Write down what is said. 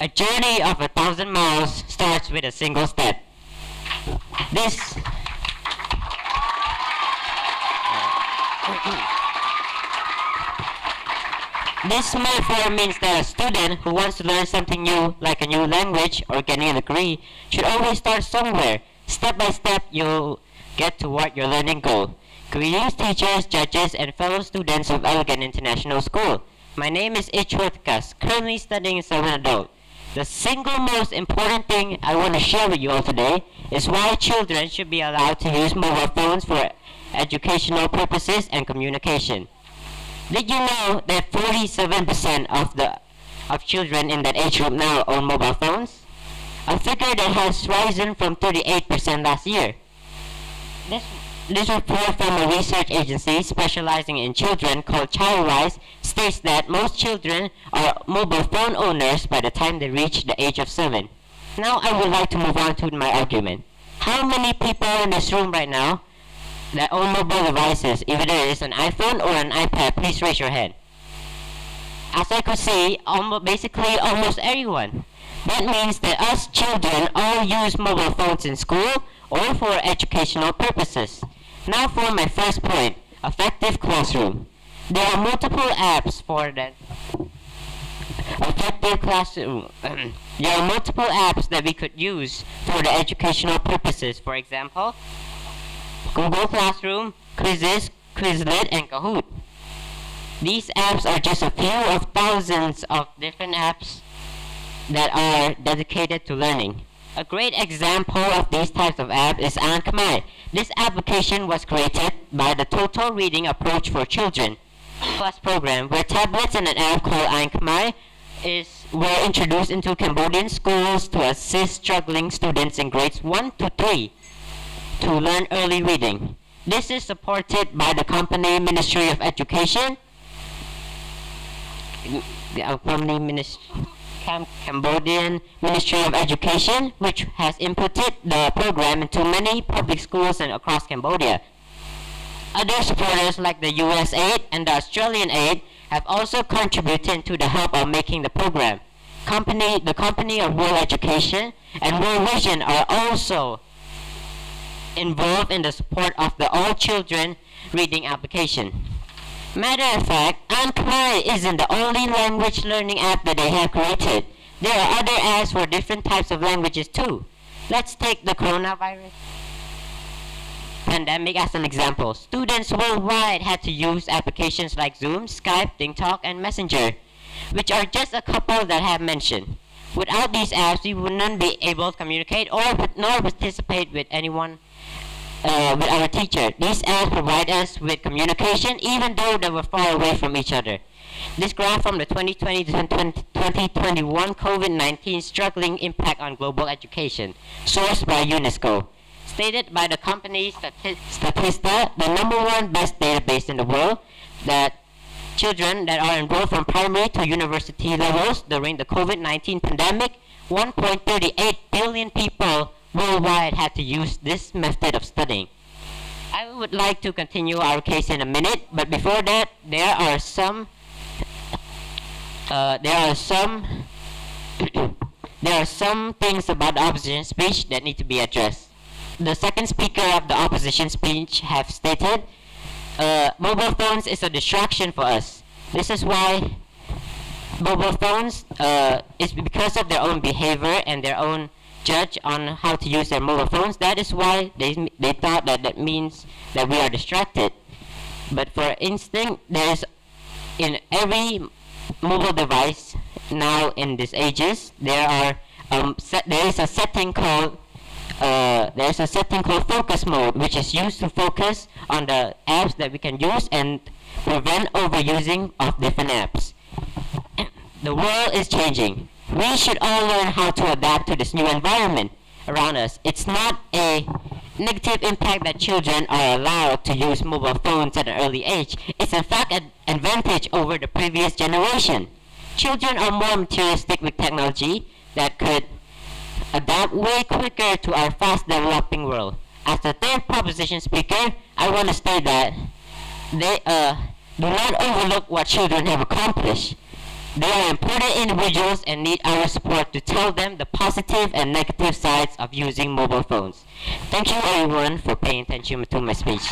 A journey of 1,000 miles starts with a single step. This This metaphor means that a student who wants to learn something new, like a new language or getting a degree, should always start somewhere. Step by step, you'll get toward your learning goal. Greetings, teachers, judges, and fellow students of Elegant International School. My name is Ith Chortekas, currently studying as an adult. The single most important thing I want to share with you all today is why children should be allowed to use mobile phones for educational purposes and communication. Did you know that 47% of children in that age group now own mobile phones? A figure that has risen from 38% last year. This report from a research agency specializing in children called ChildWise states that most children are mobile phone owners by the time they reach the age of 7. Now I would like to move on to my argument. How many people in this room right now that own mobile devices, either it is an iPhone or an iPad? Please raise your hand. As I could see, basically almost everyone. That means that us children all use mobile phones in school or for educational purposes. Now for my first point, effective classroom. There are multiple apps for that effective classroom. There are multiple apps that we could use for the educational purposes. For example, Google Classroom, Quizzes, Quizlet, and Kahoot. These apps are just a few of thousands of different apps that are dedicated to learning. A great example of these types of apps is Affirmative. This application was created by the Total Reading Approach for Children Plus program, where tablets and an app called Affirmative were introduced into Cambodian schools to assist struggling students in grades 1 to 3 to learn early reading. This is supported by the company Ministry of Education, Cambodian Ministry of Education, which has inputted the program into many public schools and across Cambodia. Other supporters like the US aid and the Australian aid have also contributed to the help of making the program. The company of World Education and World Vision are also involved in the support of the All Children Reading application. Matter of fact, Affirmative isn't the only language learning app that they have created. There are other apps for different types of languages too. Let's take the coronavirus pandemic as an example. Students worldwide had to use applications like Zoom, Skype, TikTok, and Messenger, which are just a couple that I have mentioned. Without these apps, we would not be able to communicate nor participate with anyone with our teacher. These apps provide us with communication even though they were far away from each other. This graph from the 2020 to 2021 COVID-19 struggling impact on global education, sourced by UNESCO. Stated by the company Statista, the #1 best database in the world, that children that are enrolled from primary to university levels during the COVID-19 pandemic, 1.38 billion people worldwide had to use this method of studying. I would like to continue our case in a minute, but before that, there are some things about the opposition speech that need to be addressed. The second speaker of the opposition speech have stated, mobile phones is a distraction for us. This is why mobile phones is because of their own behavior and their own judge on how to use their mobile phones. That is why they thought that means that we are distracted. But for instance, there is in every mobile device now in these ages, there is a setting called focus mode, which is used to focus on the apps that we can use and prevent overusing of different apps. The world is changing. We should all learn how to adapt to this new environment around us. It's not a negative impact that children are allowed to use mobile phones at an early age. It's in fact an advantage over the previous generation. Children are more materialistic with technology that could adapt way quicker to our fast developing world. As the third proposition speaker, I want to state that they do not overlook what children have accomplished. They are important individuals and need our support to tell them the positive and negative sides of using mobile phones. Thank you everyone for paying attention to my speech.